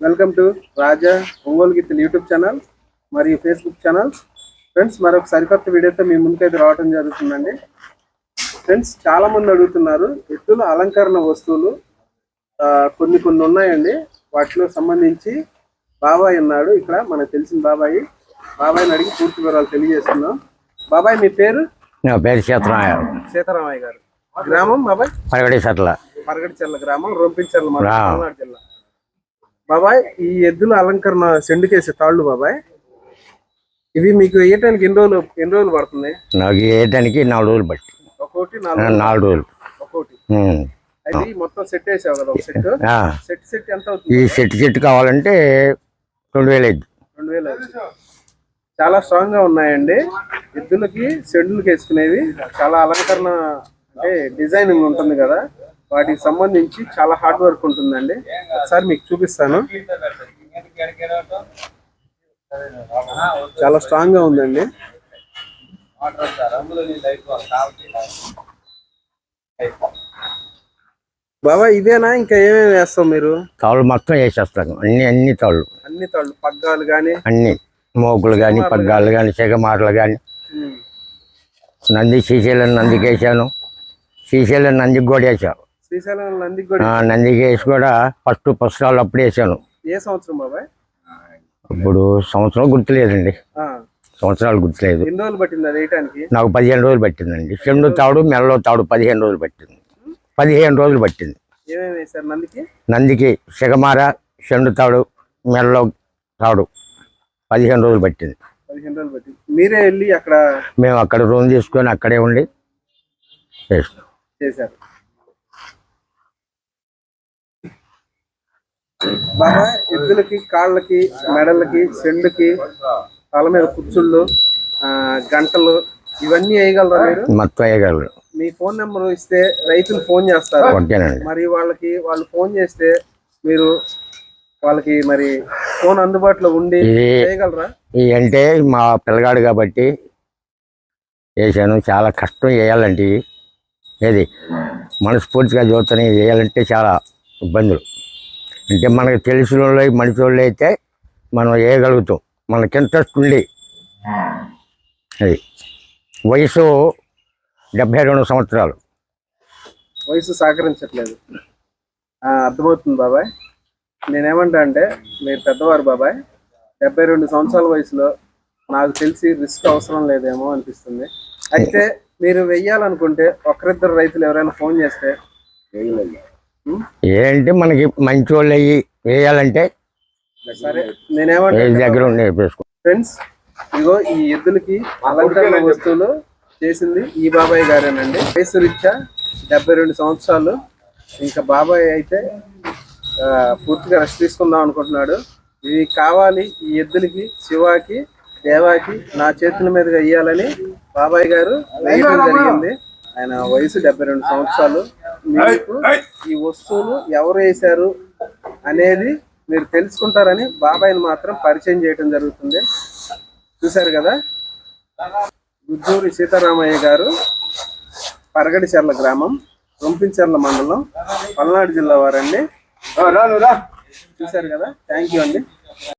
Welcome to రాజా ఒంగోలు గిత్తలు YouTube channel మరియు Facebook channel. Friends, మరొక సరికొత్త వీడియోతో మీ ముందుకైతే రావడం జరుగుతుందండి. ఫ్రెండ్స్, చాలా మంది అడుగుతున్నారు ఎద్దుల అలంకరణ వస్తువులు కొన్ని ఉన్నాయండి. వాటిలో సంబంధించి బాబాయ్ ఉన్నాడు ఇక్కడ, మనకు తెలిసిన బాబాయ్ని అడిగి పూర్తి వివరాలు తెలియజేస్తున్నాం. బాబాయ్, మీ పేరు? నా పేరు సీతారామయ్య గారు. గ్రామం బాబాయ్? పరగడిచెర్ల గ్రామం, రొంపించెర్ల మండలం, పల్నాడు జిల్లా. బాబాయ్, ఈ ఎద్దుల అలంకరణ సెండుకేసే తాళ్ళు బాబాయ్, ఇవి మీకు వేయటానికి ఎన్ని రోజులు పడుతుంది? నాకు వేయటానికి 4 రోజులు బట్టి. ఒక్కోటి 4 రోజులు ఒక్కోటి. అది మొత్తం సెట్ వేసావు కదా, ఒక సెట్ ఎంత అవుతుంది? ఈ సెట్ కావాలంటే 2000 అయింది. 2000. చాలా స్ట్రాంగ్ గా ఉన్నాయండి. ఎద్దులకి సెండులకి వేసుకునేవి చాలా అలంకరణ, అంటే డిజైనింగ్ ఉంటుంది కదా, వాటికి సంబంధించి చాలా హార్డ్ వర్క్ ఉంటుందండి. ఒకసారి మీకు చూపిస్తాను. చాలా స్ట్రాంగ్ గా ఉందండి. బాబా, ఇదేనా ఇంకా ఏమేమి వేస్తాం మీరు? తాళ్ళు మొత్తం వేసేస్తాను, అన్ని తాళ్ళు పగ్గాలు కానీ, అన్ని మోకులు కానీ, పగ్గాలు కానీ, చెగమాటలు కానీ. శ్రీశైలం నందికి వేసాను, శ్రీశైలం నందికి కూడా వేసాను. నందికి వేసి కూడా ఫస్ట్ పుస్తకాలు అప్పుడు వేసాను. ఏ సంవత్సరం బాబాయ్? ఇప్పుడు సంవత్సరం గుర్తులేదండి, సంవత్సరాలు గుర్తులేదు. ఎన్ని రోజులు పట్టింది అది వేయటానికి? నాకు 15 రోజులు పట్టిందండి. చెండు తాడు, మెల్లో తాడు 15 రోజులు పట్టింది. 15 రోజులు పట్టింది. ఏమేమి వేసారు నందికి? నందికి సిగమార, చెండు తాడు, మెల్లో తాడు 15 రోజులు పట్టింది. 15 రోజులు పట్టింది. మీరే వెళ్ళి అక్కడ? మేము అక్కడ రూమ్ తీసుకొని అక్కడే ఉండి చేశారు. బాబా, ఎద్దులకి కాళ్ళకి, మెడలకి, చెండుకి, తల మీద కుచ్చుళ్ళు, గంటలు ఇవన్నీ వేయగలరా మీరు? మొత్తం వేయగలరు. మీ ఫోన్ నెంబర్ ఇస్తే రైతులు ఫోన్ చేస్తారు. మరి వాళ్ళు ఫోన్ చేస్తే మీరు వాళ్ళకి మరి ఫోన్ అందుబాటులో ఉండి చేయగలరా? అంటే మా పిల్లగాడు కాబట్టి వేసాను. చాలా కష్టం వేయాలంటే, ఏది మనస్ఫూర్తిగా చూస్తూనే వేయాలంటే చాలా ఇబ్బందులు. అంటే మనకు తెలిసిన వాళ్ళు, మంచి వాళ్ళు అయితే మనం వేయగలుగుతాం, మనకి ఇంట్రెస్ట్ ఉండి. అది వయసు 72 సంవత్సరాలు. వయసు సహకరించట్లేదు, అర్థమవుతుంది బాబాయ్. నేనేమంటా అంటే, మీరు పెద్దవారు బాబాయ్, 72 సంవత్సరాల వయసులో నాకు తెలిసి రిస్క్ అవసరం లేదేమో అనిపిస్తుంది. అయితే మీరు వెయ్యాలనుకుంటే ఒకరిద్దరు రైతులు ఎవరైనా ఫోన్ చేస్తే ఏంటి మనకి మంచి వాళ్ళు అయ్యి వేయాలంటే సరే, నేనేమంటే దగ్గర ఉండి వేసుకో. ఫ్రెండ్స్, ఇగో ఈ ఎద్దులకి అలంకరణ వస్తువులు చేసింది ఈ బాబాయ్ గారేనండి. వయసు రీత్యా 72 సంవత్సరాలు. ఇంకా బాబాయ్ అయితే పూర్తిగా రెస్ట్ తీసుకుందాం అనుకుంటున్నాడు. ఇవి కావాలి ఈ ఎద్దులకి, శివాకి, దేవాకి నా చేతుల మీదుగా వేయాలని బాబాయ్ గారు వేయడం జరిగింది. ఆయన వయసు 72 సంవత్సరాలు. మీకు ఈ వస్తువులు ఎవరు వేశారు అనేది మీరు తెలుసుకుంటారని బాబాయ్ని మాత్రం పరిచయం చేయడం జరుగుతుంది. చూశారు కదా, గుజ్జూరి సీతారామయ్య గారు, పరగడిచెర్ల గ్రామం, రొంపించెర్ల మండలం, పల్నాడు జిల్లా వారండి. చూశారు కదా. థ్యాంక్ యూ అండి.